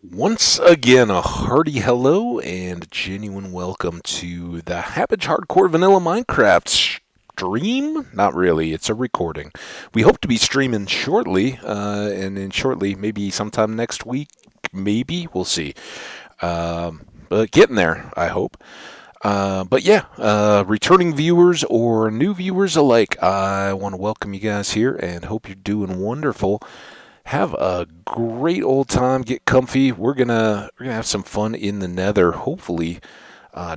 Once again, a hearty hello and genuine welcome to the Hambbage Hardcore Vanilla Minecraft stream. Not really, it's a recording. We hope to be streaming shortly, and then shortly, maybe sometime next week, maybe, we'll see. But getting there, I hope. But yeah, returning viewers or new viewers alike, I want to welcome you guys here and hope you're doing wonderful. Have a great old time. Get comfy. We're gonna have some fun in the Nether. Hopefully,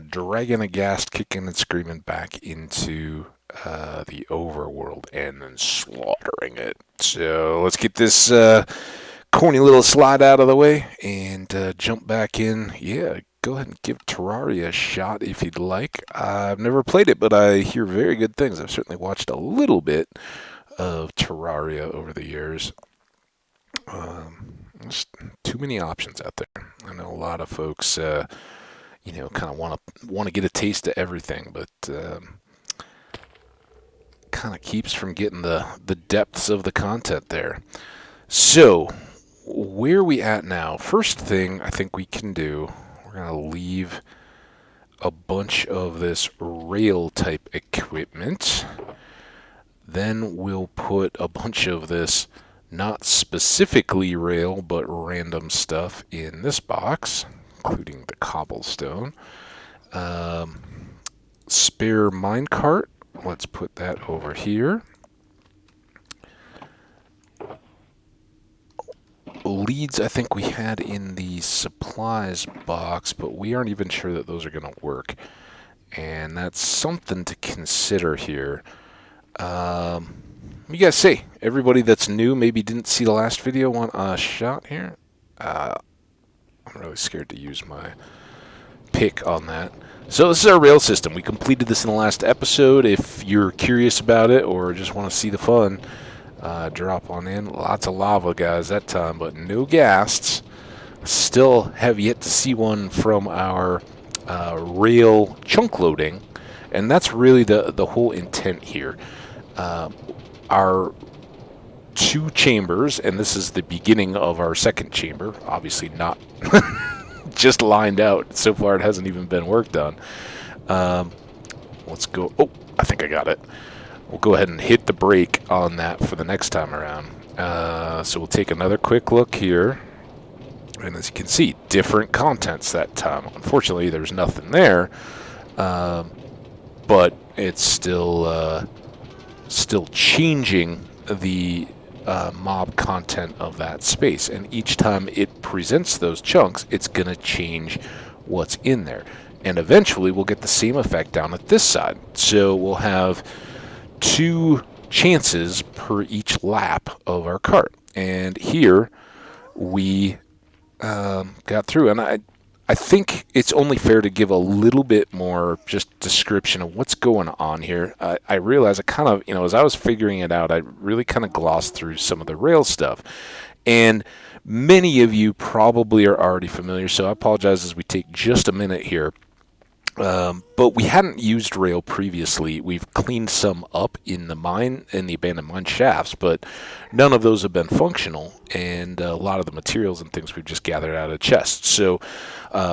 dragging a ghast, kicking and screaming back into the overworld and then slaughtering it. So let's get this corny little slide out of the way and jump back in. Yeah, go ahead and give Terraria a shot if you'd like. I've never played it, but I hear very good things. I've certainly watched a little bit of Terraria over the years. There's too many options out there. I know a lot of folks, kind of want to get a taste of everything, but kind of keeps from getting the depths of the content there. So, where are we at now? First thing I think we can do, we're gonna leave a bunch of this rail type equipment. Then we'll put a bunch of this not specifically rail, but random stuff in this box, including the cobblestone. Spare minecart. Let's put that over here. Leads I think we had in the supplies box, but we aren't even sure that those are going to work. And that's something to consider here. You guys say, everybody that's new, maybe didn't see the last video, want a shot here? I'm really scared to use my pick on that. So this is our rail system. We completed this in the last episode. If you're curious about it or just want to see the fun, drop on in. Lots of lava, guys, that time, but no ghasts. Still have yet to see one from our rail chunk loading, and that's really the whole intent here. Our two chambers, and this is the beginning of our second chamber, obviously not just lined out. So far it hasn't even been worked on. Let's go. Oh, I think I got it. We'll go ahead and hit the brake on that for the next time around. So we'll take another quick look here. And as you can see, different contents that time. Unfortunately, there's nothing there. But it's still changing the mob content of that space. And each time it presents those chunks, it's going to change what's in there. And eventually, we'll get the same effect down at this side. So we'll have two chances per each lap of our cart. And here we got through. And I think it's only fair to give a little bit more just description of what's going on here. I realize I kind of, as I was figuring it out, I really kind of glossed through some of the rail stuff. And many of you probably are already familiar, so I apologize as we take just a minute here. But we hadn't used rail previously. We've cleaned some up in the abandoned mine shafts, but none of those have been functional, and a lot of the materials and things we've just gathered out of chests. So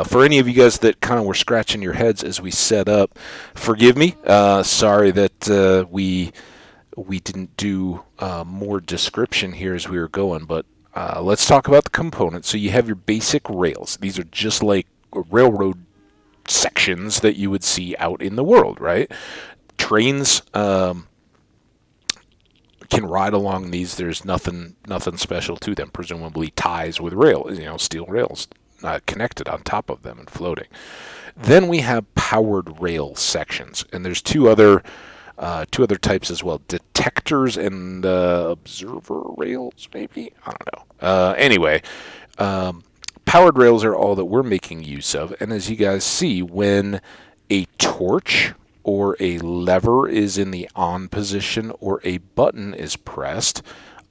for any of you guys that kind of were scratching your heads as we set up, forgive me. Sorry that we didn't do more description here as we were going, but let's talk about the components. So you have your basic rails. These are just like railroad sections that you would see out in the world, right? Trains can ride along these. There's nothing special to them. Presumably ties with rails, steel rails connected on top of them and floating. Then we have powered rail sections, and there's two other types as well: detectors and observer rails, maybe. I don't know. Anyway. Powered rails are all that we're making use of, and as you guys see, when a torch or a lever is in the on position or a button is pressed,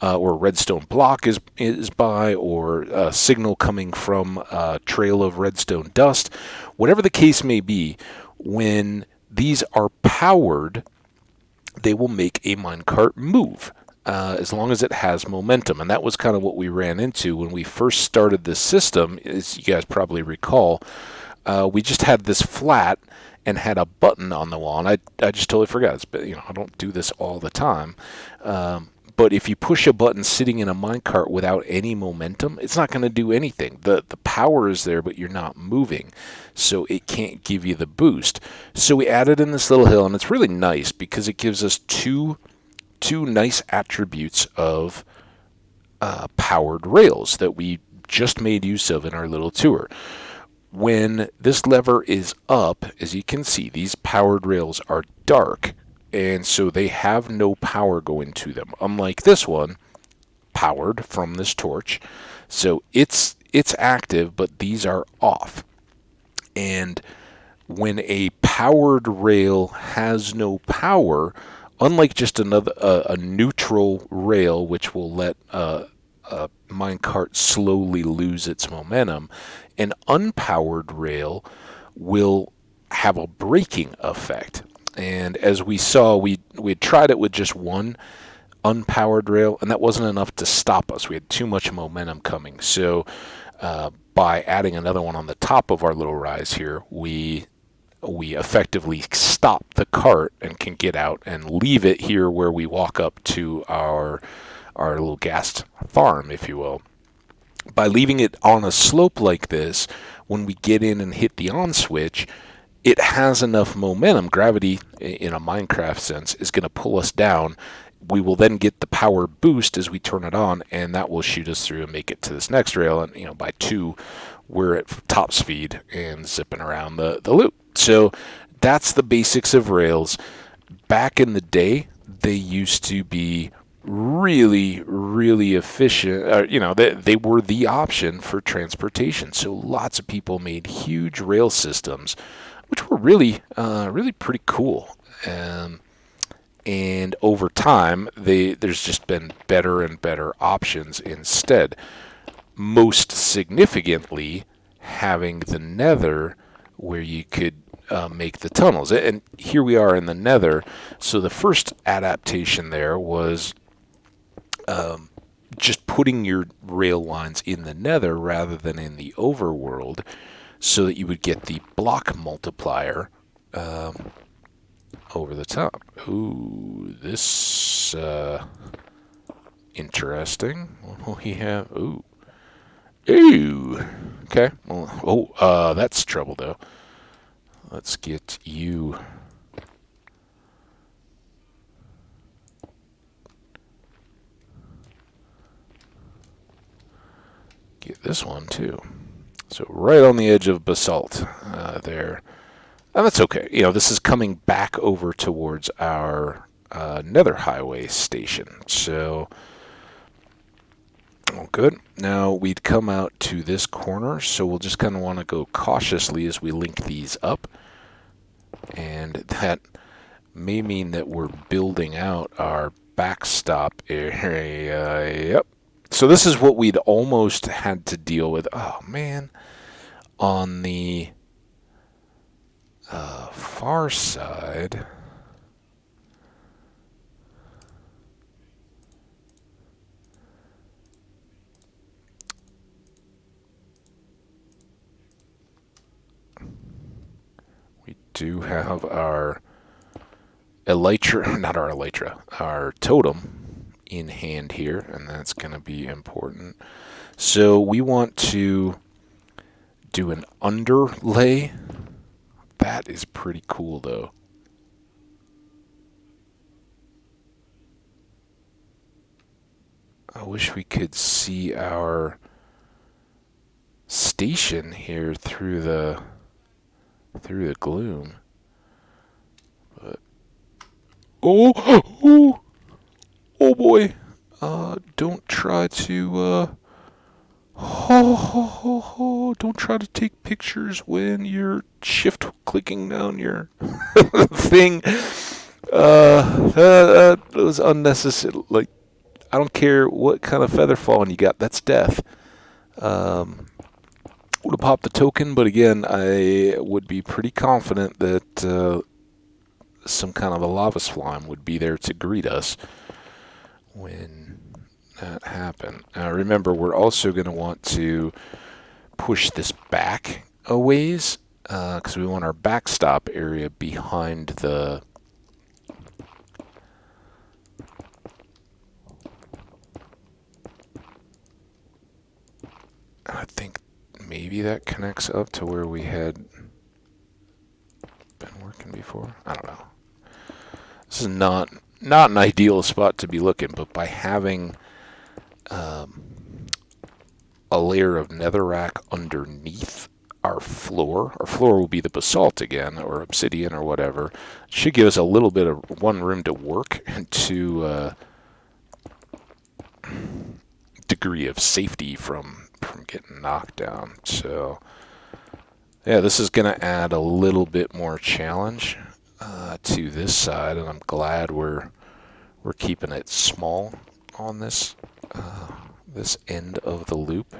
or a redstone block is by, or a signal coming from a trail of redstone dust, whatever the case may be, when these are powered, they will make a minecart move. as long as it has momentum. And that was kind of what we ran into when we first started this system, as you guys probably recall. We just had this flat and had a button on the wall, and I just totally forgot. I don't do this all the time. But if you push a button sitting in a minecart without any momentum, it's not going to do anything. The power is there, but you're not moving, so it can't give you the boost. So we added in this little hill, and it's really nice because it gives us two nice attributes of powered rails that we just made use of in our little tour. When this lever is up, as you can see, these powered rails are dark, and so they have no power going to them. Unlike this one, powered from this torch. So it's active, but these are off. And when a powered rail has no power, unlike just a neutral rail, which will let a minecart slowly lose its momentum, an unpowered rail will have a braking effect. And as we saw, we had tried it with just one unpowered rail, and that wasn't enough to stop us. We had too much momentum coming. So by adding another one on the top of our little rise here, we effectively stop the cart and can get out and leave it here where we walk up to our little gas farm, if you will. By leaving it on a slope like this, when we get in and hit the on switch, it has enough momentum. Gravity, in a Minecraft sense, is going to pull us down. We will then get the power boost as we turn it on, and that will shoot us through and make it to this next rail. And by 2, we're at top speed and zipping around the loop. So that's the basics of rails. Back in the day, they used to be really, really efficient. They were the option for transportation. So lots of people made huge rail systems, which were really pretty cool. And over time, there's just been better and better options instead. Most significantly, having the Nether, where you could make the tunnels. And here we are in the Nether. So the first adaptation there was just putting your rail lines in the Nether rather than in the overworld, so that you would get the block multiplier over the top. Ooh, this interesting. What will he have? Ooh. Okay. Well, that's trouble though. Let's get you. Get this one too. So right on the edge of basalt there. And that's okay. This is coming back over towards our Nether highway station. So, good. Now we'd come out to this corner, so we'll just kind of want to go cautiously as we link these up. And that may mean that we're building out our backstop area. Yep. So this is what we'd almost had to deal with. Oh, man. On the far side, we do have our elytra, not our elytra, our totem in hand here, and that's going to be important. So we want to do an underlay. That is pretty cool, though. I wish we could see our station here through the gloom. But oh boy! Don't try to don't try to take pictures when you're shift clicking down your thing. That was unnecessary. Like, I don't care what kind of feather falling you got. That's death. Would have popped the token, but again, I would be pretty confident that some kind of a lava slime would be there to greet us when that happen. Now remember, we're also going to want to push this back a ways because we want our backstop area behind the I think maybe that connects up to where we had been working before. I don't know. This is not an ideal spot to be looking, but by having a layer of netherrack underneath our floor will be the basalt again, or obsidian, or whatever. It should give us a little bit of one room to work and two degree of safety from getting knocked down. So yeah, this is going to add a little bit more challenge to this side, and I'm glad we're keeping it small on this this end of the loop.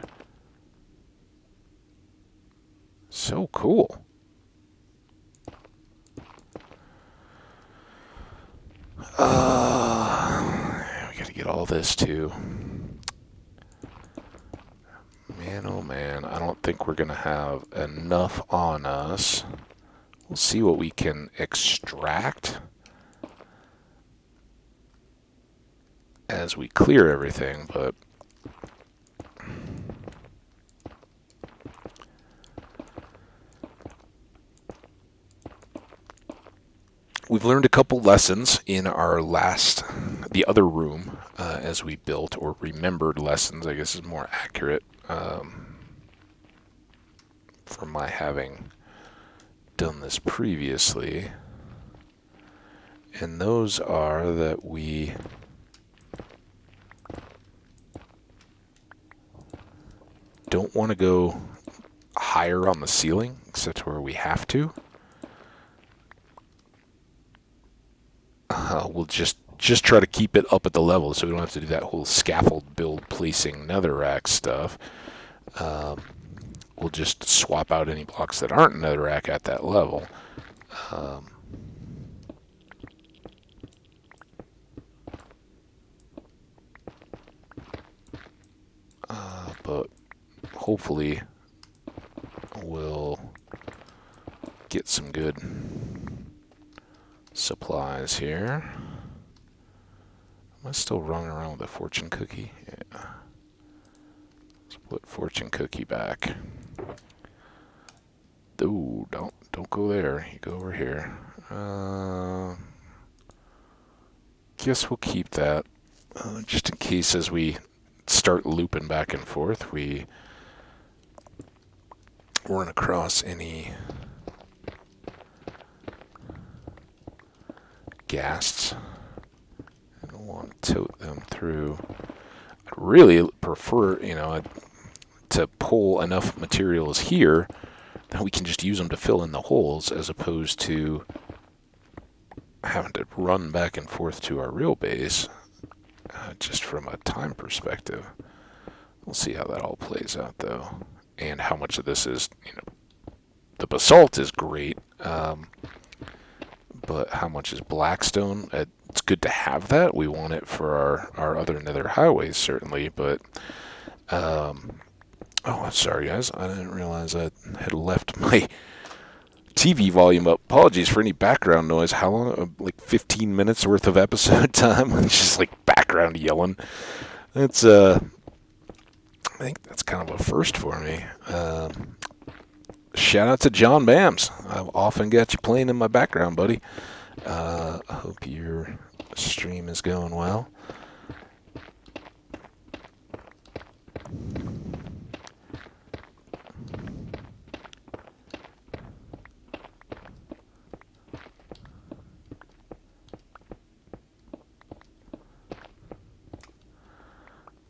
So cool. We gotta get all this too. Man, oh man, I don't think we're gonna have enough on us. We'll see what we can extract as we clear everything, but we've learned a couple lessons in our the other room as we built, or remembered lessons, I guess is more accurate, from my having done this previously. And those are that we don't want to go higher on the ceiling, except where we have to. We'll just try to keep it up at the level so we don't have to do that whole scaffold build placing netherrack stuff. We'll just swap out any blocks that aren't netherrack at that level. But hopefully we'll get some good supplies here. Am I still running around with a fortune cookie? Yeah. Let's put fortune cookie back. Ooh, don't go there. You go over here. Guess we'll keep that just in case as we start looping back and forth we run across any ghasts. I don't want to tote them through. I'd really prefer, to pull enough materials here that we can just use them to fill in the holes, as opposed to having to run back and forth to our real base, just from a time perspective. We'll see how that all plays out, though, and how much of this is, the basalt is great, but how much is blackstone? It's good to have that. We want it for our other nether highways, certainly, but oh, I'm sorry, guys. I didn't realize I had left my TV volume up. Apologies for any background noise. How long? Like 15 minutes worth of episode time? It's just like background yelling. It's I think that's kind of a first for me. Shout out to John Bams. I've often got you playing in my background, buddy. Hope your stream is going well.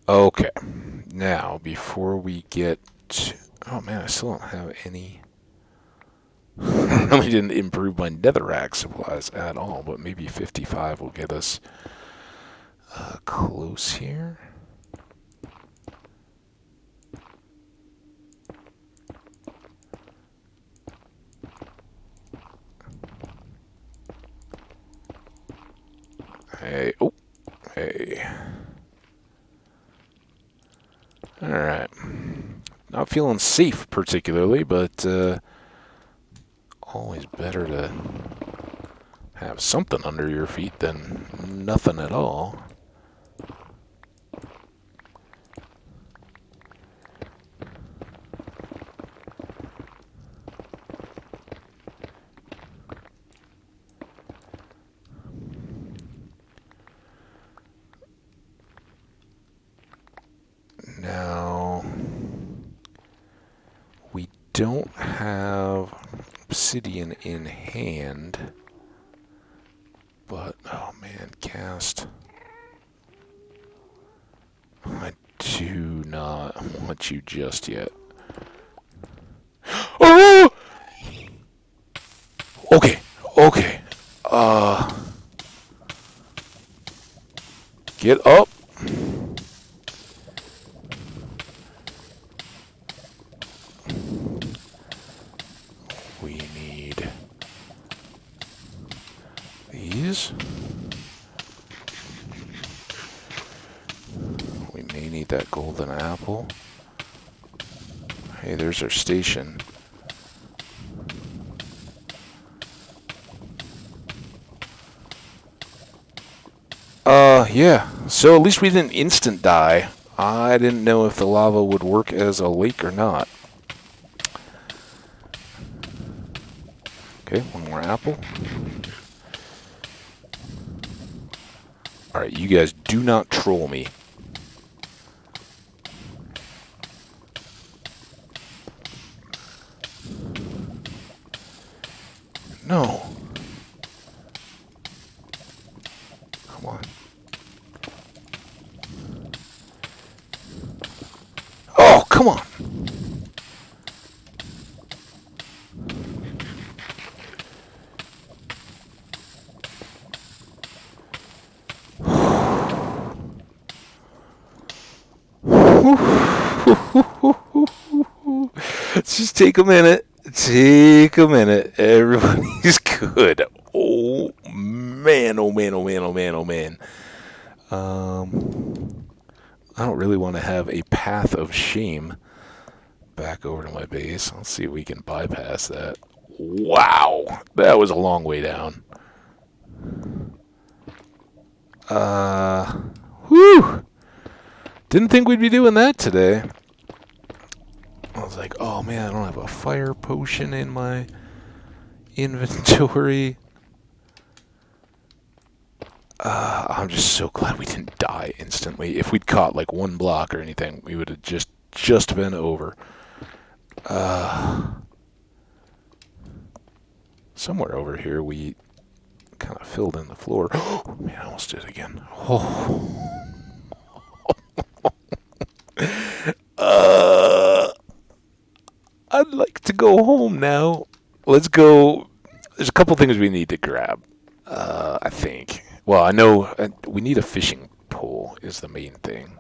Okay, now before we get to, oh man, I still don't have any. I really didn't improve my netherrack supplies at all, but maybe 55 will get us close here. Hey, oh, hey. Not feeling safe particularly, but always better to have something under your feet than nothing at all. Now, we don't have obsidian in hand, but, oh man, cast. I do not want you just yet. Oh! Okay, okay. Get up. We need these. We may need that golden apple. Hey, there's our station. Yeah. So at least we didn't instant die. I didn't know if the lava would work as a lake or not. Okay, one more apple. Alright, you guys do not troll me. No. Come on. Oh, come on. Just take a minute. Take a minute. Everybody's good. Oh man, oh man, oh man, oh man, oh man. I don't really want to have a path of shame back over to my base. Let's see if we can bypass that. Wow, that was a long way down. Whew. Didn't think we'd be doing that today. I was like, oh man, I don't have a fire potion in my inventory. I'm just so glad we didn't die instantly. If we'd caught like one block or anything, we would have just been over. Somewhere over here we kind of filled in the floor. Oh man, I almost did it again. Oh. I'd like to go home now. Let's go. There's a couple things we need to grab. I think. Well, I know we need a fishing pole is the main thing.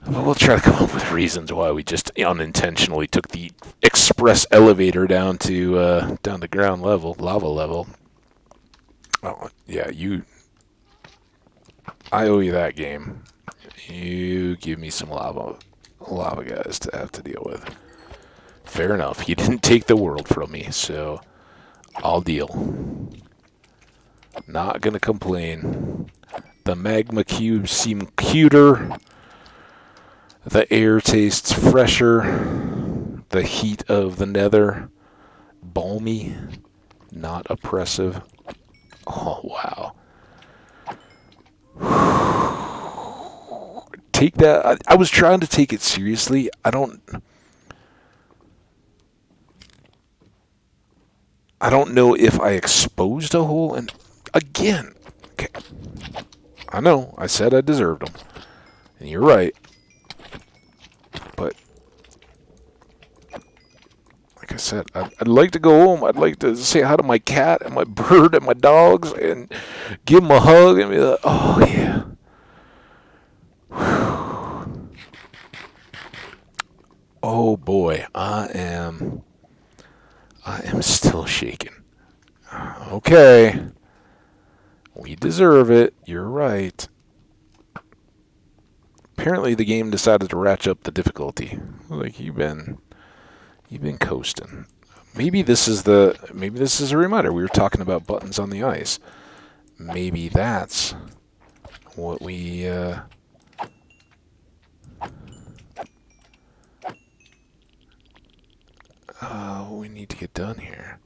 But we'll try to come up with reasons why we just unintentionally took the express elevator down to ground level, lava level. Oh yeah, I owe you that game. You give me some lava guys to have to deal with. Fair enough. You didn't take the world from me, so I'll deal. Not gonna complain. The magma cubes seem cuter. The air tastes fresher. The heat of the nether, balmy, not oppressive. Oh, wow. Take that. I was trying to take it seriously. I don't know if I exposed a hole. And again, okay. I know. I said I deserved them. And you're right. But like I said, I'd like to go home. I'd like to say hi to my cat and my bird and my dogs and give them a hug and be like, oh, yeah. Whew. Oh, boy. I am still shaking. Okay. We deserve it. You're right. Apparently the game decided to ratchet up the difficulty. Like you've been coasting. Maybe this is a reminder. We were talking about buttons on the ice. Maybe that's what we need to get done here.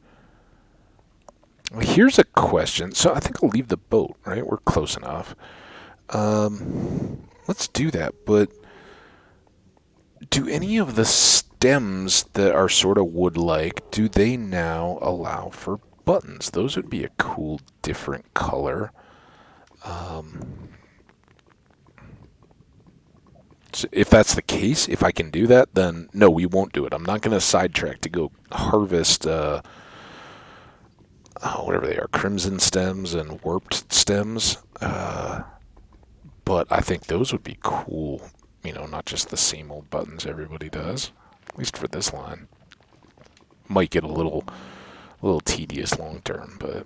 Well, here's a question. So I think I'll leave the boat, right? We're close enough. Let's do that, but do any of the stems that are sort of wood-like, do they now allow for buttons? Those would be a cool, different color. So if that's the case, if I can do that, then no, we won't do it. I'm not going to sidetrack to go harvest, whatever they are, crimson stems and warped stems. But I think those would be cool. You know, not just the same old buttons everybody does. At least for this line. Might get a little tedious long term, but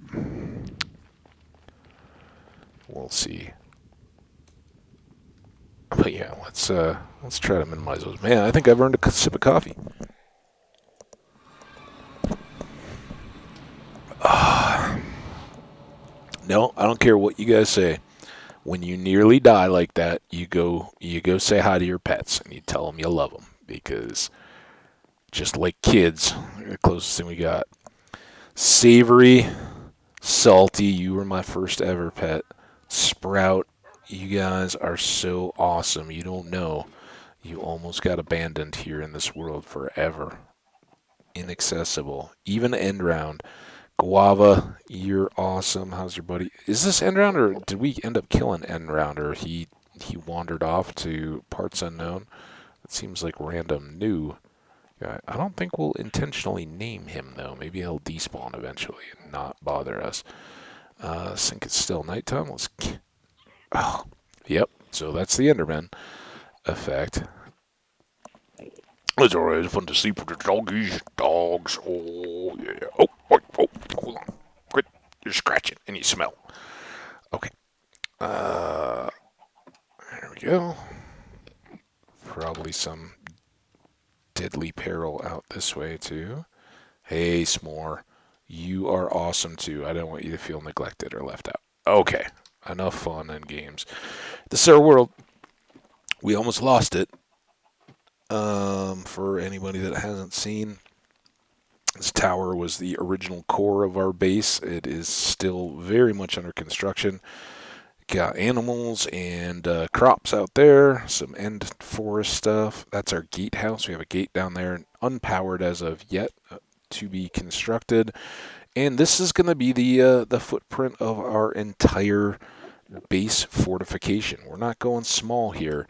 we'll see. But yeah, let's try to minimize those. Man, I think I've earned a sip of coffee. No, I don't care what you guys say. When you nearly die like that, you go say hi to your pets and you tell them you love them, because just like kids, the closest thing we got. Savory, salty, you were my first ever pet. Sprout, you guys are so awesome. You don't know. You almost got abandoned here in this world forever. Inaccessible. Even end round. Guava, you're awesome. How's your buddy? Is this end round, or did we end up killing end round, or he wandered off to parts unknown? It seems like random new guy. I don't think we'll intentionally name him though. Maybe he'll despawn eventually and not bother us. I think it's still nighttime. Oh, yep. So that's the Enderman effect. It's alright. It's fun to sleep with the doggies. Dogs. Oh, yeah. Oh, hold on. Quit. You're scratching and you smell. Okay. There we go. Probably some deadly peril out this way, too. Hey, S'more. You are awesome, too. I don't want you to feel neglected or left out. Okay. Enough fun and games. This is our world. We almost lost it. For anybody that hasn't seen, this tower was the original core of our base. It is still very much under construction. Got animals and crops out there, some end forest stuff. That's our gatehouse. We have a gate down there, unpowered as of yet, to be constructed. And this is going to be the footprint of our entire base fortification. We're not going small here.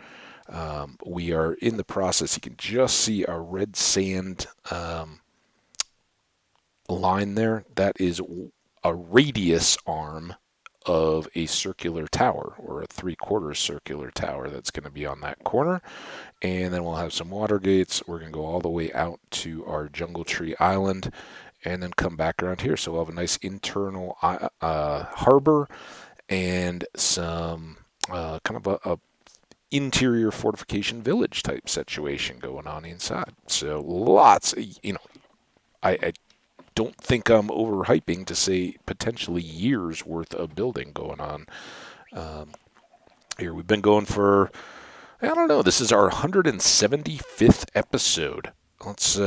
We are in the process. You can just see our red sand line there. That is a radius arm of a circular tower, or a 3/4 circular tower that's going to be on that corner. And then we'll have some water gates. We're going to go all the way out to our Jungle Tree Island and then come back around here. So we'll have a nice internal harbor and some kind of a interior fortification village type situation going on inside. So lots, I don't think I'm overhyping to say potentially years worth of building going on here. We've been going for, I don't know, this is our 175th episode. Let's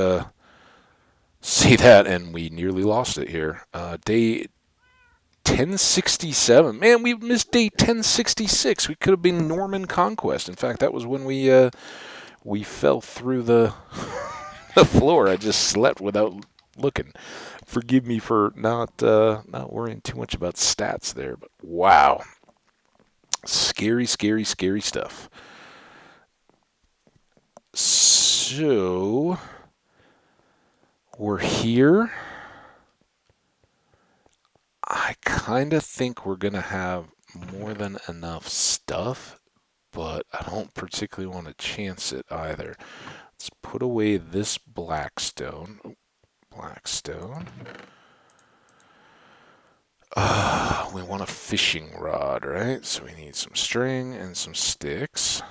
say that, and we nearly lost it here. Day 1067. Man, we missed day 1066. We could have been Norman Conquest. In fact, that was when we fell through the the floor. I just slept without looking. Forgive me for not worrying too much about stats there, but wow. Scary, scary, scary stuff. So we're here. I kind of think we're going to have more than enough stuff, but I don't particularly want to chance it either. Let's put away this blackstone. Blackstone. We want a fishing rod, right? So we need some string and some sticks.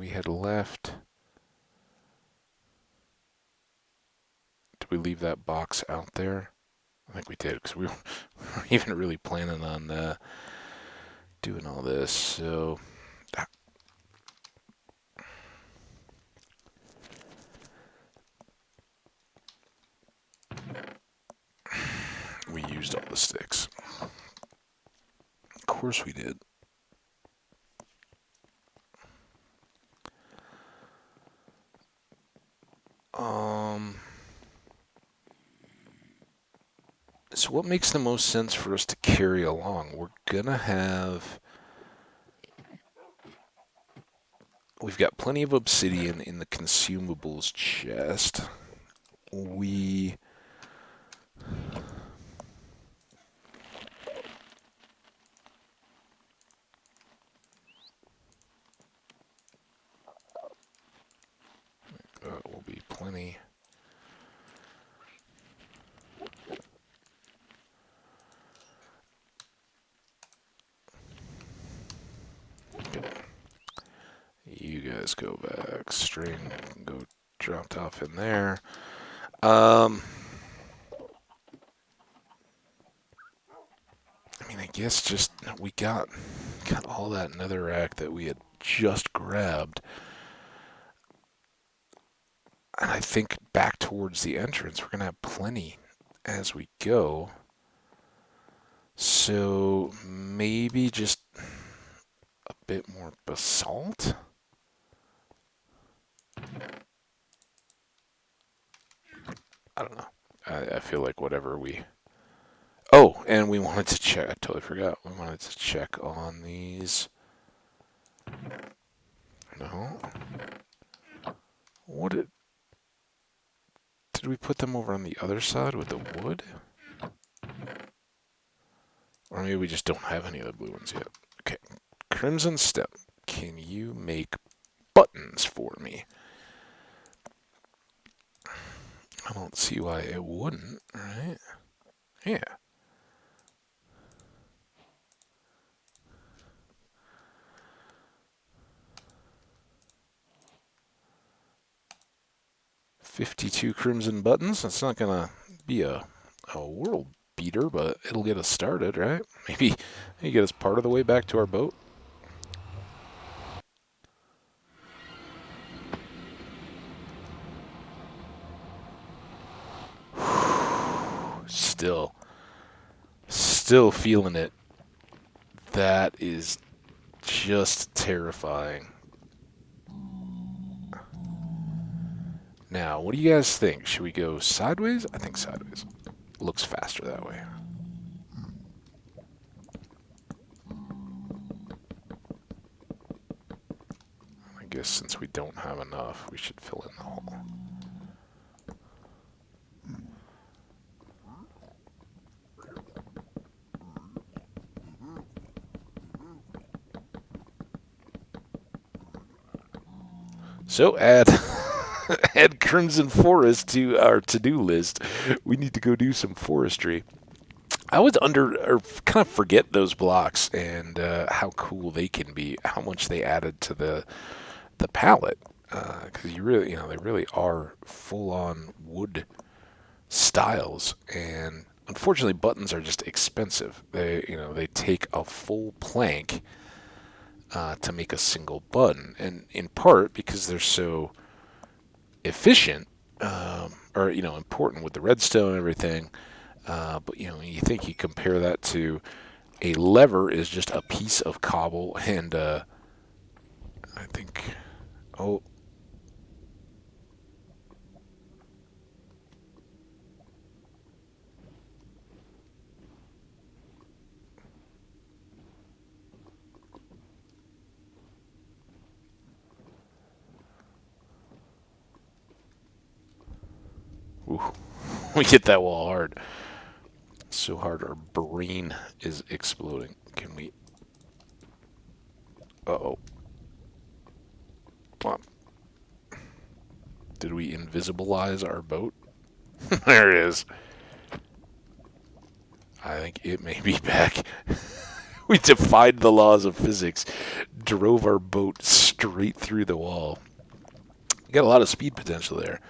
we had left... Did we leave that box out there? I think we did, because we weren't even really planning on doing all this, so... We used all the sticks. Of course we did. So what makes the most sense for us to carry along? We're gonna have... We've got plenty of obsidian in the consumables chest. We... will be plenty. Okay. You guys go back. String can go dropped off in there. I mean, I guess just we got all that netherrack that we had just grabbed. And I think back towards the entrance, we're going to have plenty as we go. So maybe just a bit more basalt? I don't know. I feel like whatever we... Oh, and we wanted to check. I totally forgot. We wanted to check on these. No. What did we put them over on the other side with the wood? Or maybe we just don't have any of the blue ones yet. Okay. Crimson Step. Can you make buttons for me? I don't see why it wouldn't, right? Yeah. $52 crimson buttons. That's not gonna be a world beater, but it'll get us started, right? Maybe get us part of the way back to our boat. Still feeling it. That is just terrifying. Now, what do you guys think? Should we go sideways? I think sideways. Looks faster that way. I guess since we don't have enough, we should fill in the hole. So add Crimson Forest to our to-do list. We need to go do some forestry. I always kind of forget those blocks and how cool they can be, how much they added to the palette. Because they really are full-on wood styles, and unfortunately, buttons are just expensive. They take a full plank to make a single button, and in part because they're so efficient, or important with the redstone and everything. But you think you compare that to a lever is just a piece of cobble, and I think, oh. Ooh, we hit that wall hard. So hard our brain is exploding. Can we... Uh-oh. Well, did we invisibilize our boat? There it is. I think it may be back. We defied the laws of physics, drove our boat straight through the wall. You got a lot of speed potential there.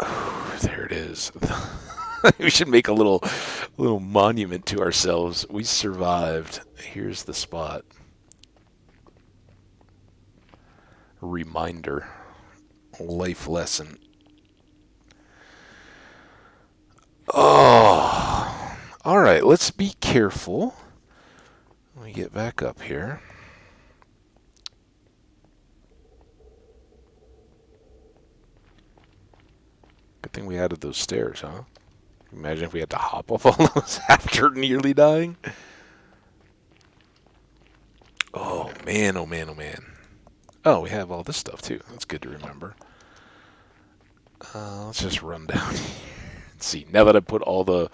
Oh, there it is. We should make a little monument to ourselves. We survived. Here's the spot. Reminder. Life lesson. Oh. All right, let's be careful. Let me get back up here. Good thing we added those stairs, huh? Imagine if we had to hop off all those after nearly dying. Oh, man, oh, man, oh, man. Oh, we have all this stuff, too. That's good to remember. Let's just run down here. Let's see. Now that I put all the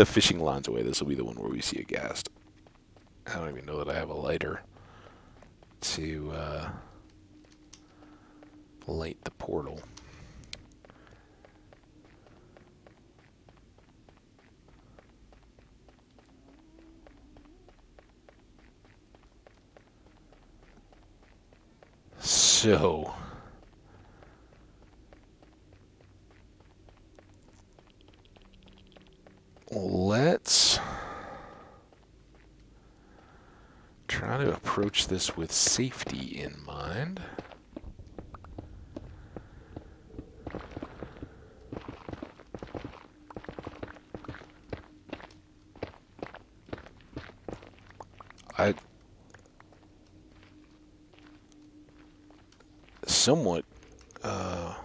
fishing lines away, this will be the one where we see a ghast. I don't even know that I have a lighter to light the portal. So, let's try to approach this with safety in mind. Somewhat, were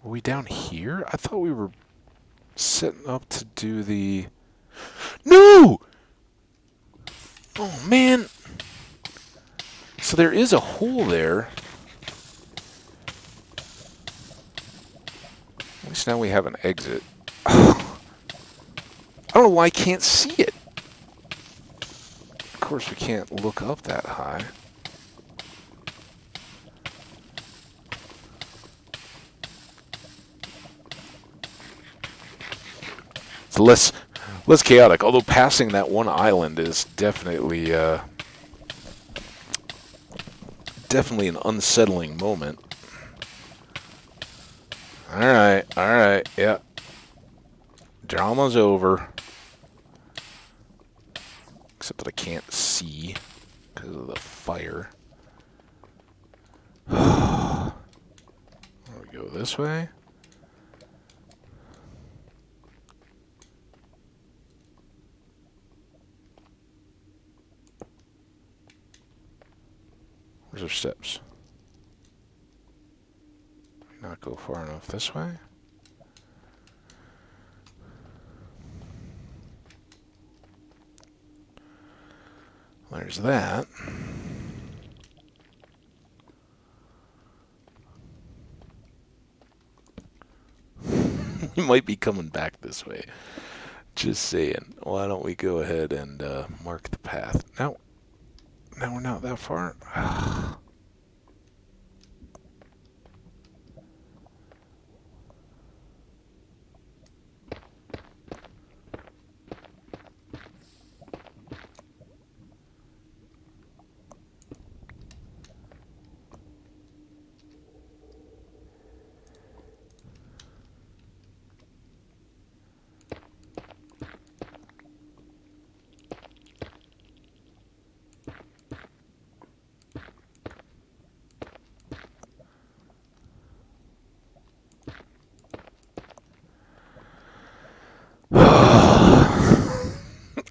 we down here? I thought we were setting up to do the... No! Oh, man. So there is a hole there. At least now we have an exit. I don't know why I can't see it. Of course, we can't look up that high. It's less chaotic, although passing that one island is definitely definitely an unsettling moment. All right, yeah. Drama's over. Except that I can't see because of the fire. There we go this way. Where's our steps? Did we not go far enough this way? There's that. You might be coming back this way. Just saying. Why don't we go ahead and mark the path? No. Now we're not that far.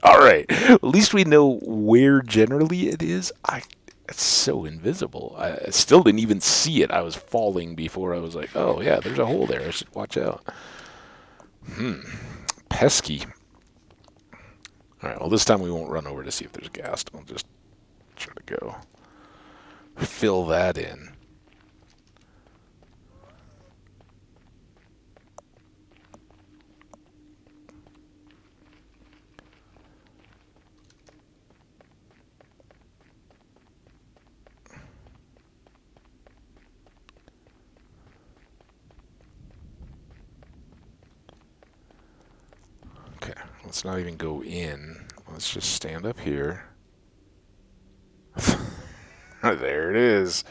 Alright, at least we know where generally it is. It's so invisible. I still didn't even see it. I was falling before I was like, oh yeah, there's a hole there. I should watch out. Pesky. Alright, well this time we won't run over to see if there's ghast. I'll just try to go fill that in. Let's not even go in. Let's just stand up here. There it is.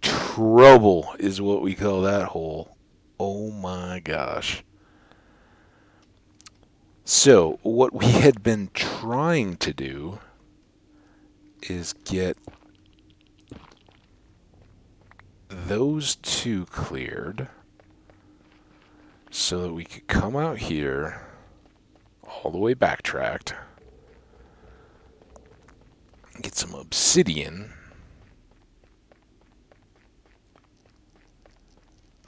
Trouble is what we call that hole. Oh my gosh. So, what we had been trying to do is get those two cleared so that we could come out here, all the way backtracked, get some obsidian.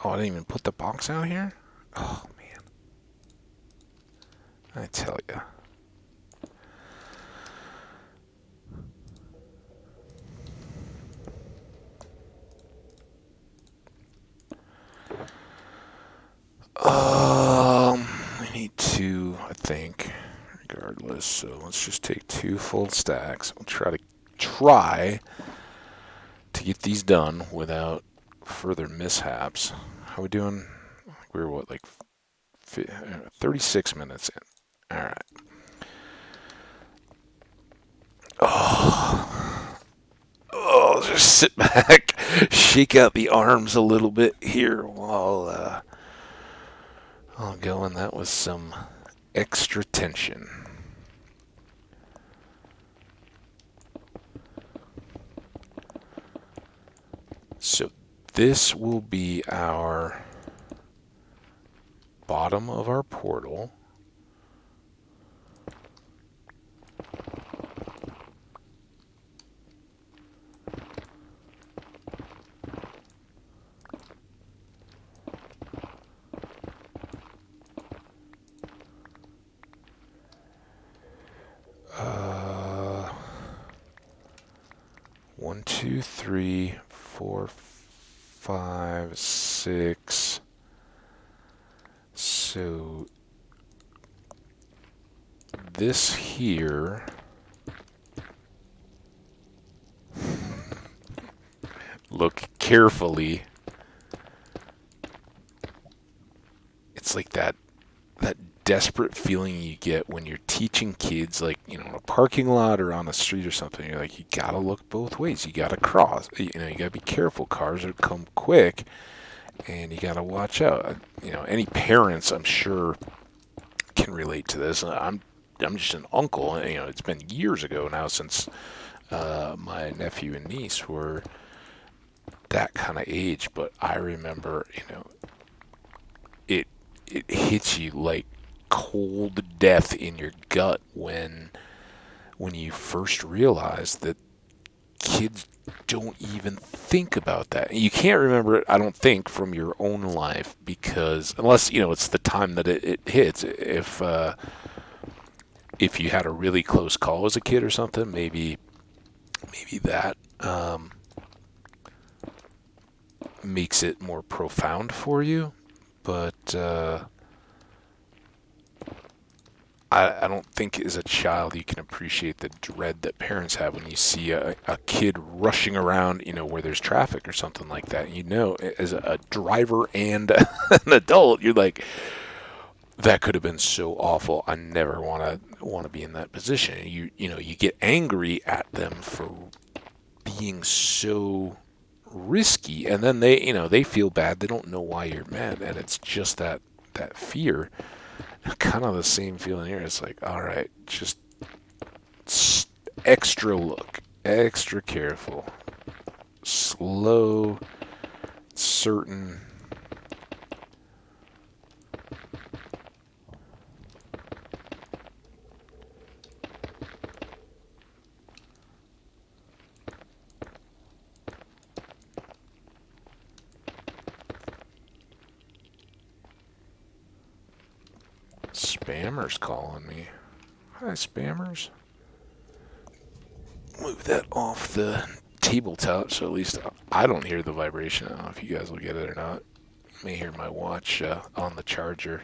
Oh, I didn't even put the box out here? Oh, man. I tell ya. We need two, I think, regardless. So let's just take 2 full stacks. We'll try to get these done without further mishaps. How we doing? I think we were what, like 36 minutes in. All right. Oh, just sit back, shake out the arms a little bit here while I'll go in that with some extra tension. So this will be our bottom of our portal. One, two, three, four, 5, 6. So this here look carefully. It's like that desperate feeling you get when you're teaching kids, like, in a parking lot or on a street or something. You're like, you gotta look both ways. You gotta cross. You gotta be careful. Cars will come quick, and you gotta watch out. Any parents, I'm sure, can relate to this. I'm just an uncle. It's been years ago now since my nephew and niece were that kind of age, but I remember, it hits you like cold death in your gut when you first realize that kids don't even think about that. You can't remember it, I don't think, from your own life, because unless it's the time that it hits. If you had a really close call as a kid or something, maybe that makes it more profound for you. But I don't think as a child you can appreciate the dread that parents have when you see a kid rushing around, where there's traffic or something like that. As a driver and an adult, you're like, that could have been so awful. I never want to be in that position. You get angry at them for being so risky, and then they feel bad. They don't know why you're mad, and it's just that fear. Kind of the same feeling here. It's like, all right, just extra look, extra careful, slow, certain. Spammers calling me. Hi, spammers. Move that off the tabletop so at least I don't hear the vibration. I don't know if you guys will get it or not. You may hear my watch on the charger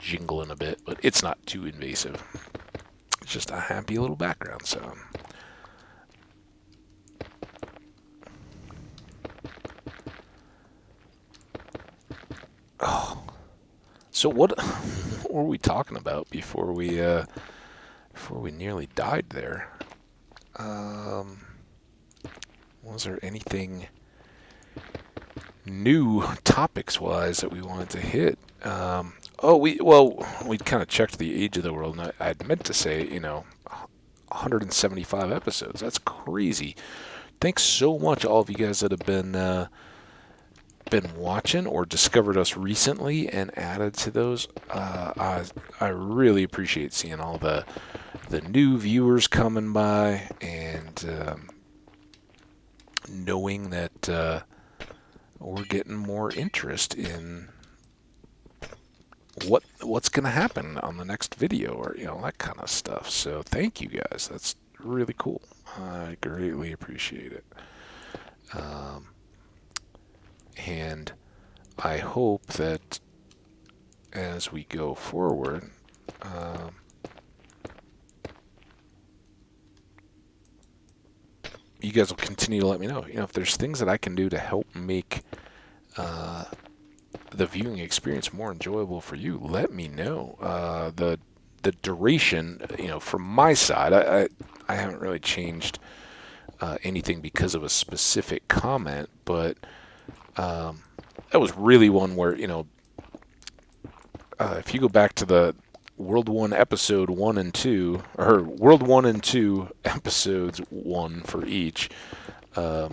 jingling a bit, but it's not too invasive. It's just a happy little background sound. Oh. So what were we talking about before we nearly died there? Was there anything new topics-wise that we wanted to hit? We kind of checked the age of the world, and I'd meant to say, 175 episodes. That's crazy. Thanks so much, all of you guys that have been watching or discovered us recently and added to those. I really appreciate seeing all the new viewers coming by, and knowing that we're getting more interest in what's going to happen on the next video, or that kind of stuff. So thank you guys. That's really cool. I greatly appreciate it. And I hope that as we go forward, you guys will continue to let me know. If there's things that I can do to help make the viewing experience more enjoyable for you, let me know. The duration, from my side, I haven't really changed anything because of a specific comment, but that was really one where, if you go back to the World 1 episode 1 and 2, or World 1 and 2 episodes 1 for each, you'll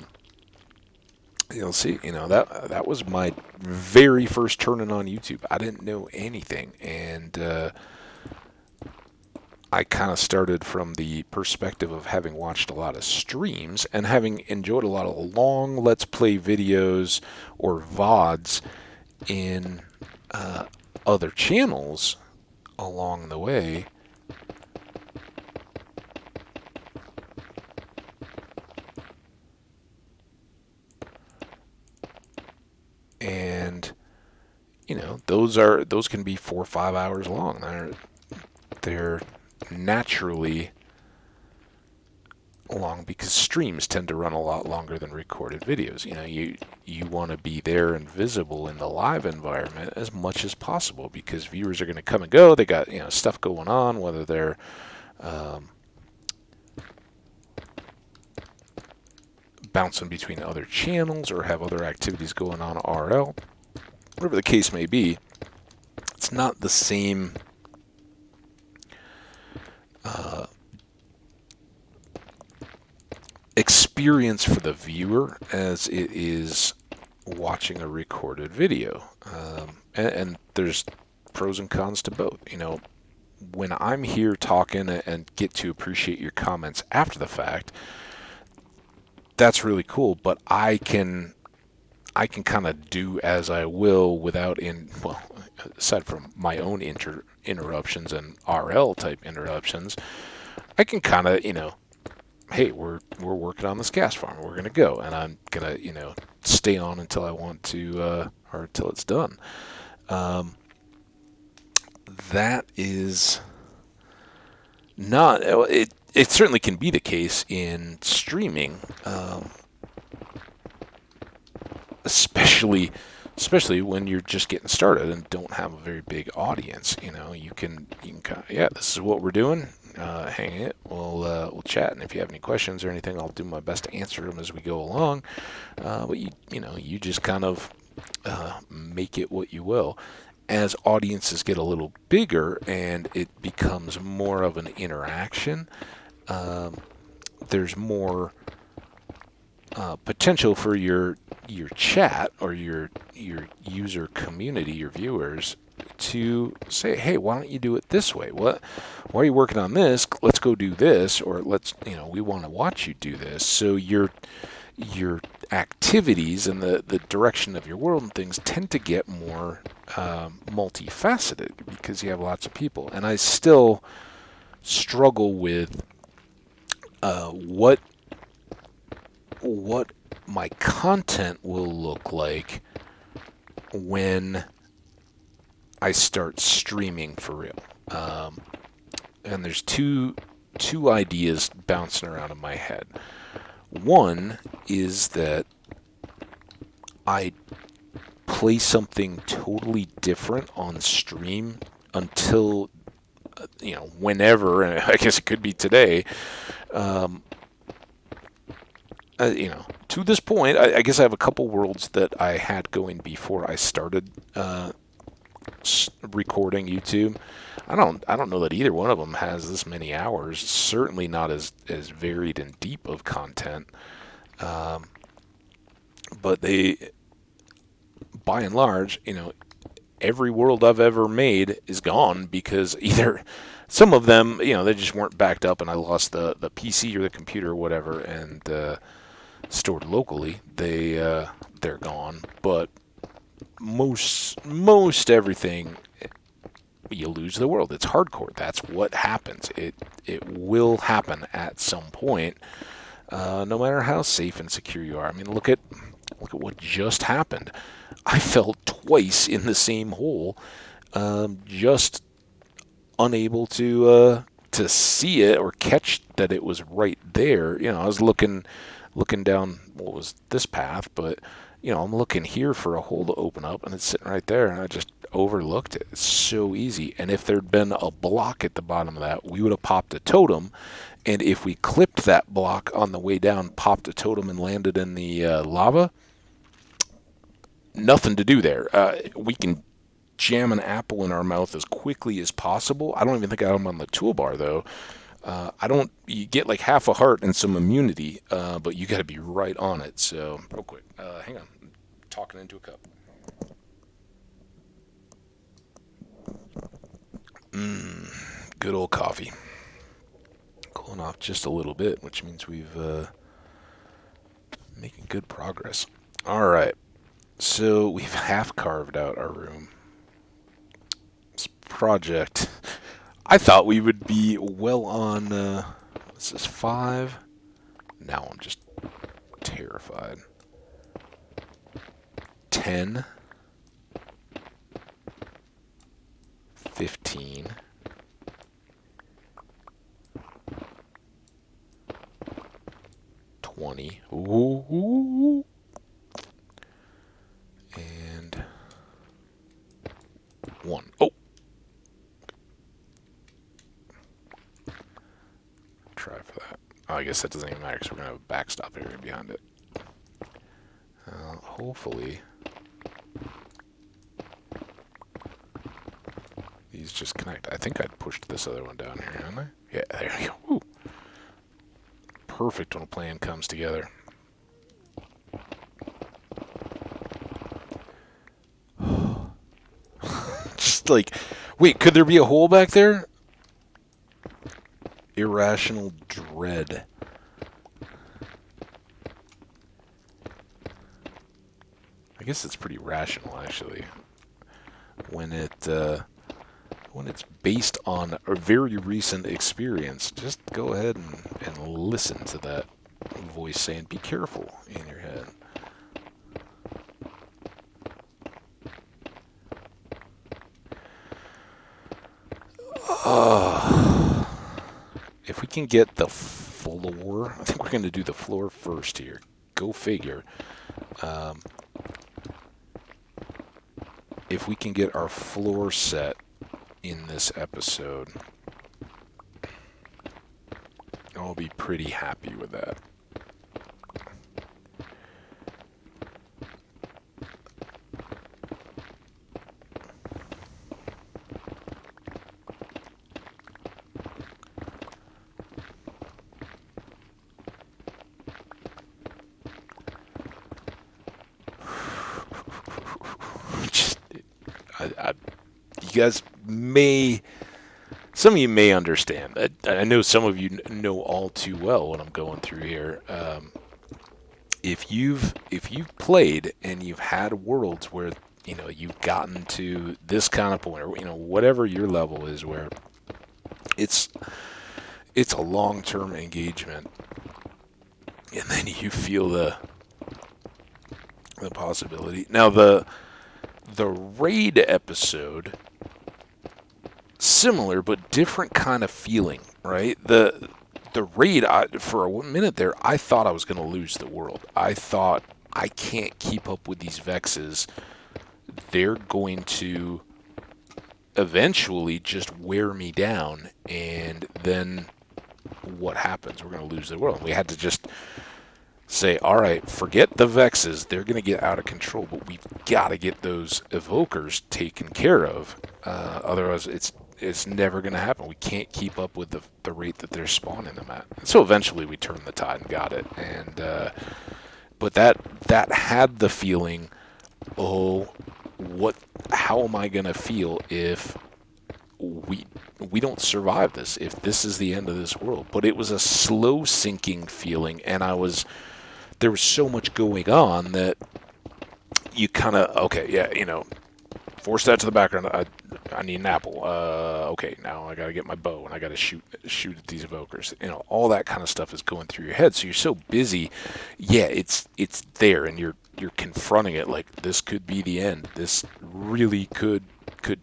see, that was my very first turn-in on YouTube. I didn't know anything, and I kind of started from the perspective of having watched a lot of streams and having enjoyed a lot of long Let's Play videos or VODs in other channels along the way. And those can be 4 or 5 hours long. They're naturally long because streams tend to run a lot longer than recorded videos. You want to be there and visible in the live environment as much as possible, because viewers are going to come and go. They got stuff going on, whether they're bouncing between other channels or have other activities going on RL, whatever the case may be. It's not the same experience for the viewer as it is watching a recorded video. And there's pros and cons to both. When I'm here talking and get to appreciate your comments after the fact, that's really cool, but I can kind of do as I will without aside from my own interruptions and RL type interruptions, I can kind of, hey, we're working on this gas farm, we're gonna go, and I'm gonna stay on until I want to, or until it's done. That is not it. It certainly can be the case in streaming, especially when you're just getting started and don't have a very big audience. You can kind of, this is what we're doing. Hang it. We'll chat, and if you have any questions or anything, I'll do my best to answer them as we go along. But you just kind of make it what you will. As audiences get a little bigger and it becomes more of an interaction, there's more potential for your chat or your user community, your viewers, to say, hey, why don't you do it this way? Why are you working on this? Let's go do this, or we want to watch you do this. So your activities and the direction of your world and things tend to get more multifaceted because you have lots of people. And I still struggle with what my content will look like when I start streaming for real. And there's two ideas bouncing around in my head. One is that I play something totally different on stream until, whenever, and I guess it could be today, to this point, I guess I have a couple worlds that I had going before I started recording YouTube. I don't know that either one of them has this many hours. Certainly not as varied and deep of content. But they, by and large, every world I've ever made is gone because either some of them, they just weren't backed up, and I lost the PC or the computer or whatever, and stored locally. They're gone. But most everything, you lose the world. It's hardcore. That's what happens. It will happen at some point, no matter how safe and secure you are. I mean, look at what just happened. I fell twice in the same hole, just unable to see it or catch that it was right there. I was looking down what was this path, but I'm looking here for a hole to open up, and it's sitting right there, and I just overlooked it. It's so easy. And if there'd been a block at the bottom of that, we would have popped a totem. And if we clipped that block on the way down, popped a totem, and landed in the lava, nothing to do there. We can jam an apple in our mouth as quickly as possible. I don't even think I'm on the toolbar, though. You get like half a heart and some immunity, but you got to be right on it. So, real quick, hang on. I'm talking into a cup. Good old coffee. Cooling off just a little bit, which means we've making good progress. All right. So we've half carved out our room. This project, I thought we would be well on, this is 5. Now I'm just terrified. 10. 15. 20. Ooh. And 1. Oh! Try for that. Oh, I guess that doesn't even matter because we're going to have a backstop area behind it. Hopefully these just connect. I think I pushed this other one down here, haven't I? Yeah, there we go. Woo. Perfect when a plan comes together. Just like, wait, could there be a hole back there? Irrational dread. I guess it's pretty rational, actually, when it's based on a very recent experience. Just go ahead and listen to that voice saying, "Be careful," in your head. If we can get the floor, I think we're going to do the floor first here. Go figure. If we can get our floor set in this episode, I'll be pretty happy with that. You guys some of you may understand. I know some of you know all too well what I'm going through here. If you've played and you've had worlds where you've gotten to this kind of point, or whatever your level is, where it's a long-term engagement, and then you feel the possibility. Now the raid episode, similar but different kind of feeling, right? The raid, for a minute there, I thought I was going to lose the world. I thought, I can't keep up with these Vexes. They're going to eventually just wear me down, and then what happens? We're going to lose the world. We had to just say, all right, forget the Vexes. They're going to get out of control, but we've got to get those evokers taken care of. Otherwise, it's never going to happen. We can't keep up with the rate that they're spawning them at. And so eventually we turned the tide and got it. And but that had the feeling, oh, how am I going to feel if we don't survive this, if this is the end of this world? But it was a slow sinking feeling, and there was so much going on that you kind of, okay, yeah, force that to the background. I need an apple. Okay, now I got to get my bow, and I got to shoot at these evokers. All that kind of stuff is going through your head. So you're so busy. Yeah, it's there, and you're confronting it like this could be the end. This really could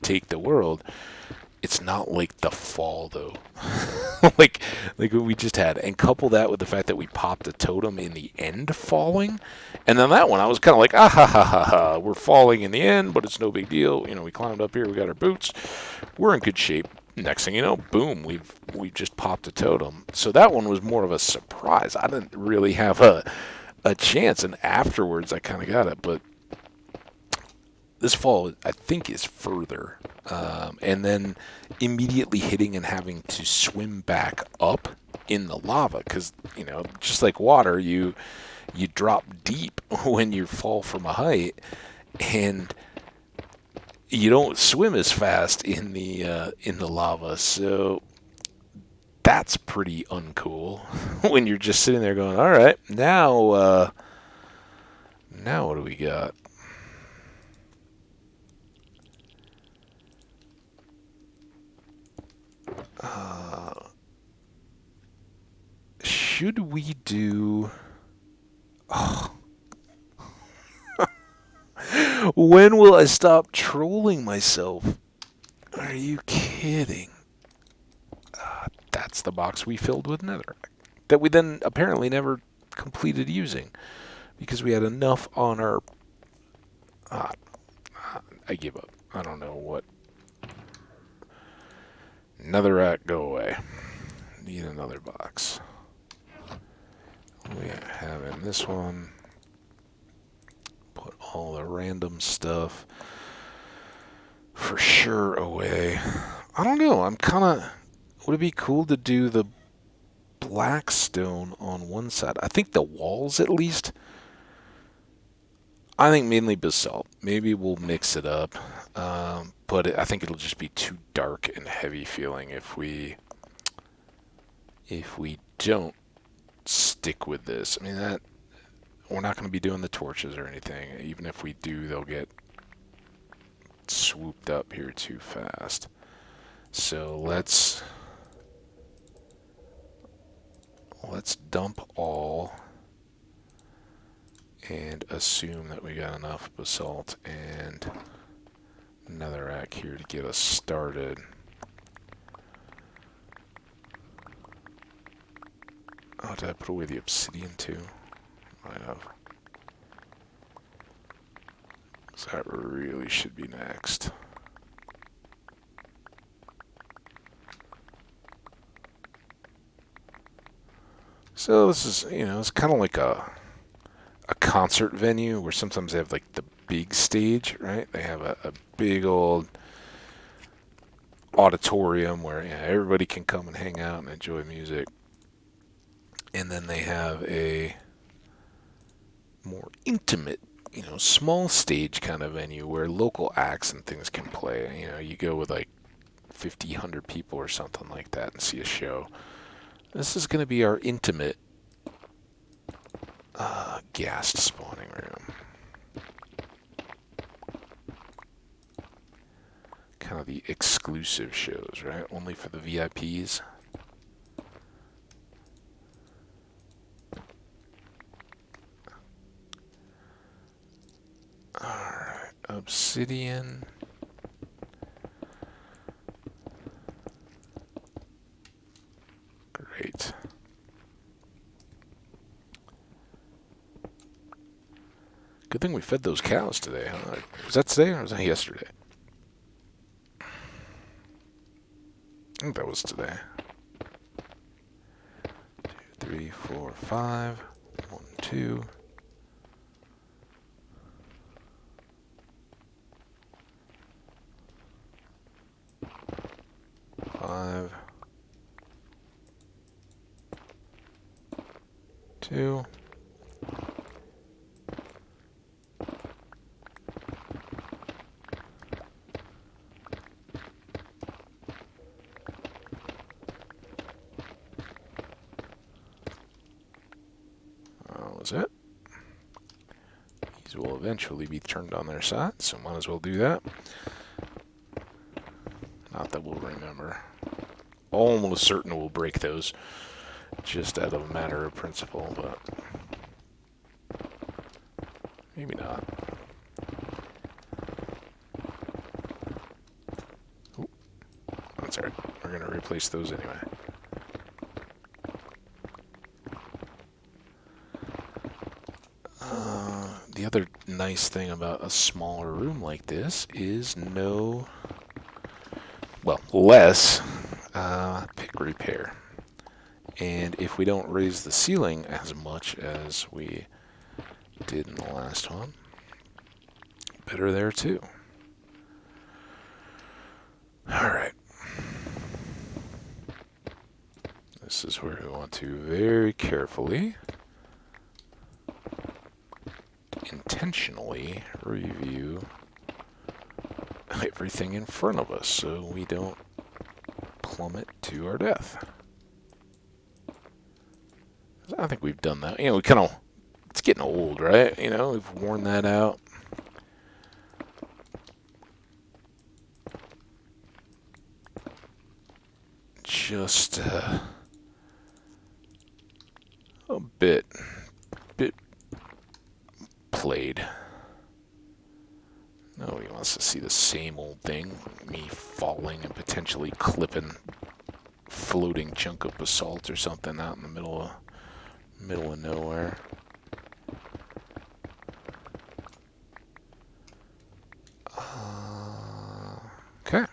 take the world. It's not like the fall, though. like what we just had. And couple that with the fact that we popped a totem in the end falling. And then that one, I was kind of like, ah ha ha ha ha. We're falling in the end, but it's no big deal. We climbed up here. We got our boots. We're in good shape. Next thing you know, boom, we've just popped a totem. So that one was more of a surprise. I didn't really have a chance. And afterwards, I kind of got it. But this fall, I think, is further. And then immediately hitting and having to swim back up in the lava. Because, just like water, you drop deep when you fall from a height. And you don't swim as fast in the lava. So that's pretty uncool when you're just sitting there going, all right, now what do we got? Should we do... Oh. When will I stop trolling myself? Are you kidding? That's the box we filled with Nether. That we then apparently never completed using. Because we had enough on our... I give up. I don't know what... Netherrack, go away. Need another box. We have in this one. Put all the random stuff for sure away. I don't know. I'm kind of... Would it be cool to do the black stone on one side? I think the walls, at least. I think mainly basalt. Maybe we'll mix it up. But I think it'll just be too dark and heavy feeling if we don't stick with this. I mean, that we're not going to be doing the torches or anything. Even if we do, they'll get swooped up here too fast. So let's dump all and assume that we got enough basalt and netherrack here to get us started. Oh, did I put away the obsidian too? Might have. So that really should be next. So this is, it's kind of like a concert venue where sometimes they have like the big stage, right? They have a big old auditorium where everybody can come and hang out and enjoy music. And then they have a more intimate, small stage kind of venue where local acts and things can play. You go with like 50, 100 people or something like that and see a show. This is going to be our intimate ghast spawning room. Kind of the exclusive shows, right? Only for the VIPs. Alright, obsidian. Great. Good thing we fed those cows today, huh? Was that today or was that yesterday? I think that was today. 2, 3, 4, 5. 1, 2. Five, 2. That was it. These will eventually be turned on their side, so might as well do that. Not that we'll remember. Almost certain we'll break those, just out of a matter of principle, but maybe not. Ooh, that's alright. We're going to replace those anyway. The other nice thing about a smaller room like this is less pick repair. And if we don't raise the ceiling as much as we did in the last one, better there too. Alright. This is where we want to very carefully, intentionally review everything in front of us so we don't plummet to our death. I think we've done that. You know, it's getting old, right? You know, we've worn that out. Just a bit played. Nobody wants to see the same old thing. Me falling and potentially clipping floating chunk of basalt or something out in the middle of nowhere. Okay.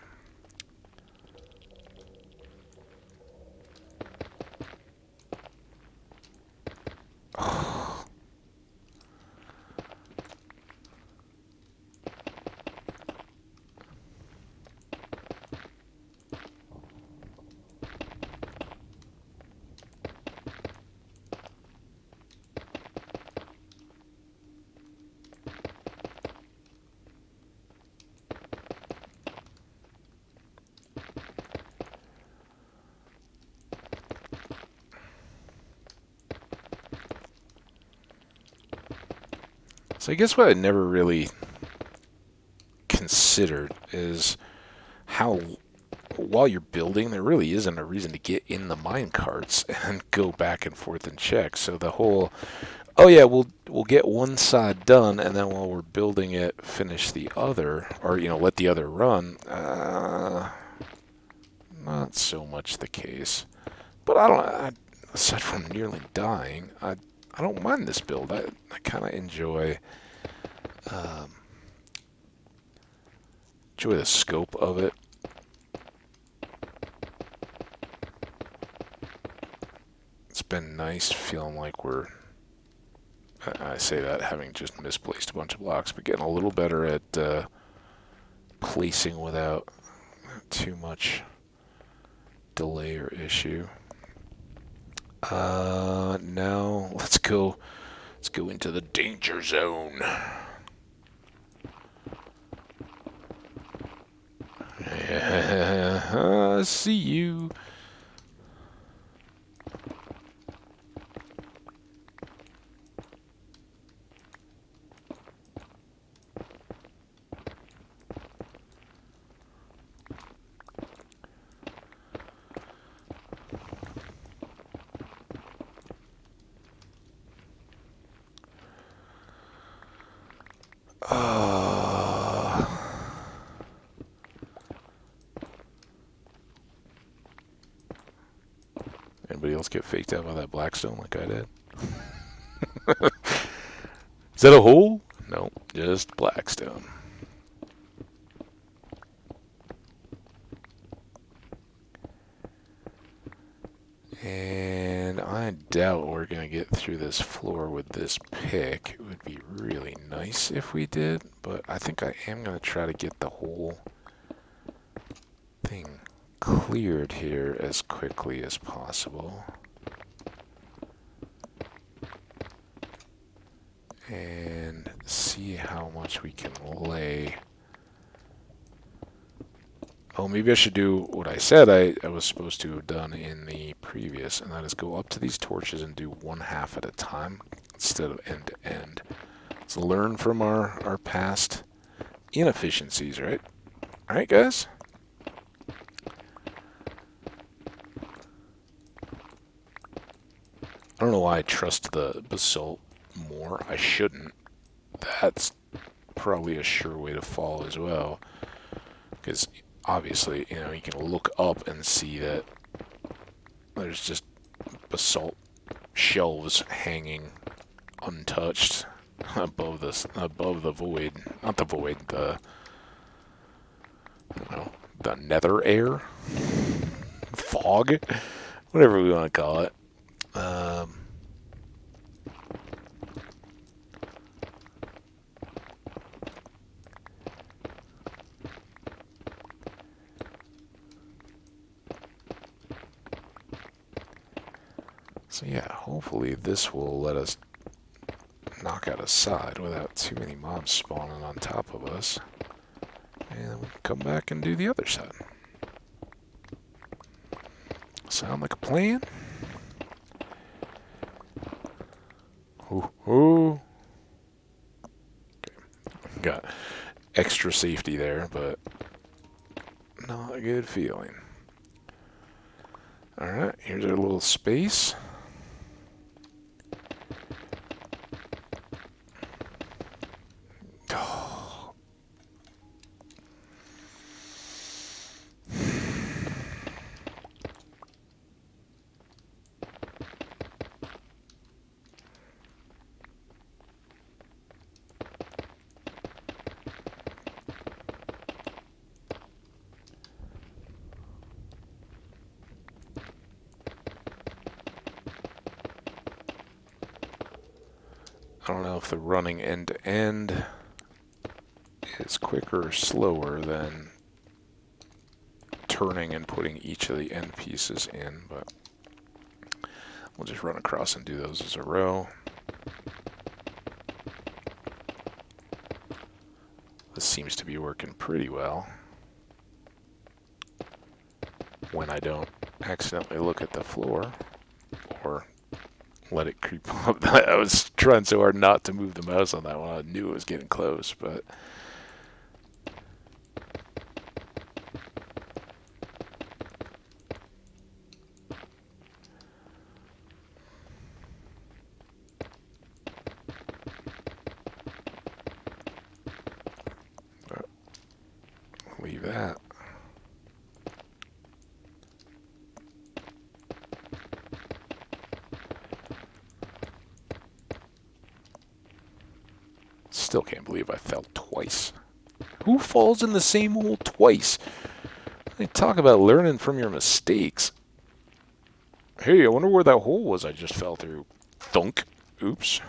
So I guess what I never really considered is how, while you're building, there really isn't a reason to get in the mine carts and go back and forth and check. So the whole, oh yeah, we'll get one side done, and then while we're building it, finish the other, or let the other run. Not so much the case. But aside from nearly dying, I don't mind this build. I kind of enjoy the scope of it. It's been nice feeling like I say that having just misplaced a bunch of blocks, but getting a little better at placing without too much delay or issue. Now let's go into the danger zone. See you. Anybody else get faked out by that blackstone like I did? Is that a hole? No, just blackstone. And I doubt we're going to get through this floor with this pick. It would be really nice if we did, but I think I am going to try to get the whole thing cleared here as quickly as possible. And see how much we can lay. Oh, maybe I should do what I said I was supposed to have done in the previous, and that is go up to these torches and do one half at a time instead of end to end. Let's learn from our past inefficiencies, right? All right, guys? I don't know why I trust the basalt more. I shouldn't. That's probably a sure way to fall as well. Because obviously, you know, you can look up and see that there's just basalt shelves hanging untouched above the void. Not the void, the I don't know, the nether air? Fog? Whatever we want to call it. So yeah, hopefully this will let us knock out a side without too many mobs spawning on top of us. And then we can come back and do the other side. Sound like a plan? Ooh, ooh. Okay. Got extra safety there, but not a good feeling. Alright, here's our little space. I don't know if the running end to end is quicker or slower than turning and putting each of the end pieces in, but we'll just run across and do those as a row. This seems to be working pretty well when I don't accidentally look at the floor or let it creep up. I was trying so hard not to move the mouse on that one. I knew it was getting close, but leave that. Still can't believe I fell twice. Who falls in the same hole twice? They talk about learning from your mistakes. Hey, I wonder where that hole was I just fell through. Thunk. Oops.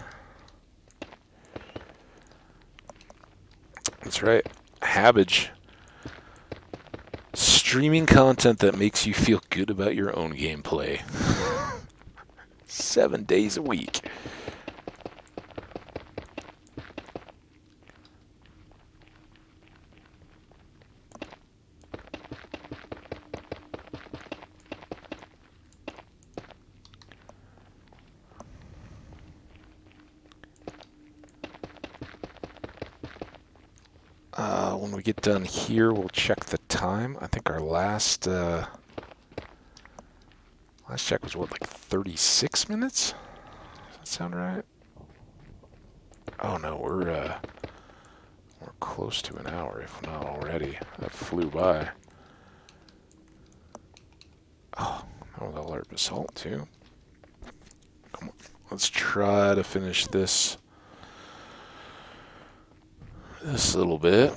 That's right. Hambbage. Streaming content that makes you feel good about your own gameplay. 7 days a week. When we get done here, we'll check the time. I think our last check was, what, like 36 minutes? Does that sound right? Oh no, we're close to an hour, if not already. That flew by. Oh, that was all our basalt too. Come on, let's try to finish this little bit.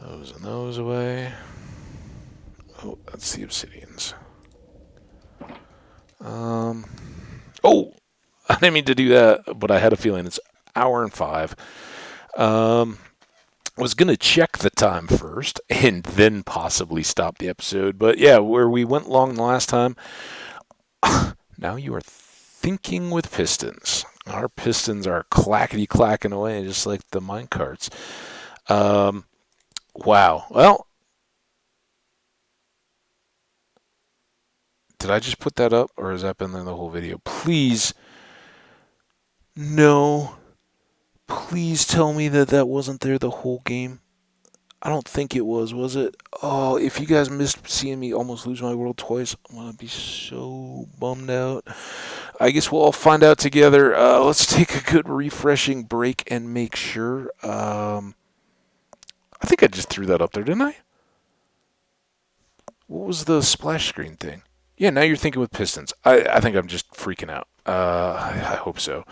Those and those away. Oh, that's the obsidians. Oh, I didn't mean to do that, but I had a feeling it's hour and 5. I was going to check the time first and then possibly stop the episode. But yeah, where we went long the last time, now you are thinking with pistons. Our pistons are clackety clacking away just like the mine carts. Wow. Well, did I just put that up or has that been there the whole video? Please, no. Please tell me that that wasn't there the whole game. I don't think it was it? Oh, if you guys missed seeing me almost lose my world twice, I'm going to be so bummed out. I guess we'll all find out together. Let's take a good refreshing break and make sure. I think I just threw that up there, didn't I? What was the splash screen thing? Yeah, now you're thinking with pistons. I think I'm just freaking out. I hope so.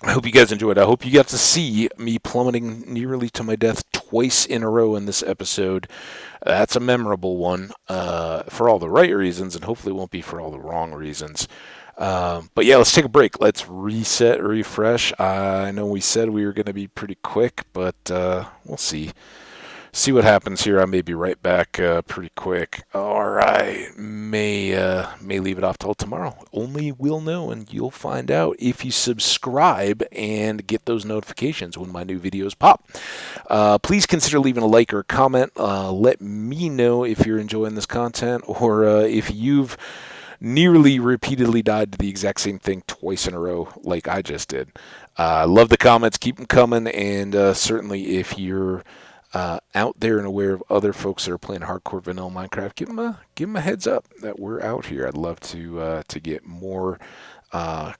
I hope you guys enjoyed. I hope you got to see me plummeting nearly to my death twice in a row in this episode. That's a memorable one for all the right reasons, and hopefully it won't be for all the wrong reasons. But yeah, let's take a break. Let's reset, refresh. I know we said we were going to be pretty quick, but we'll see what happens here. I may be right back pretty quick, or I may leave it off till tomorrow. Only we'll know, and you'll find out if you subscribe and get those notifications when my new videos pop. Please consider leaving a like or a comment. Let me know if you're enjoying this content, or if you've nearly repeatedly died to the exact same thing twice in a row like I just did. Love the comments. Keep them coming, and certainly if you're out there and aware of other folks that are playing hardcore vanilla Minecraft, give them a heads up that we're out here. I'd love to get more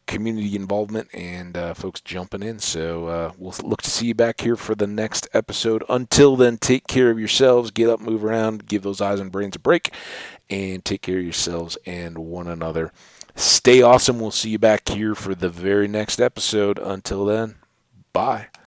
community involvement and folks jumping in. So we'll look to see you back here for the next episode. Until then, take care of yourselves. Get up, move around, give those eyes and brains a break, and take care of yourselves and one another. Stay awesome. We'll see you back here for the very next episode. Until then, bye.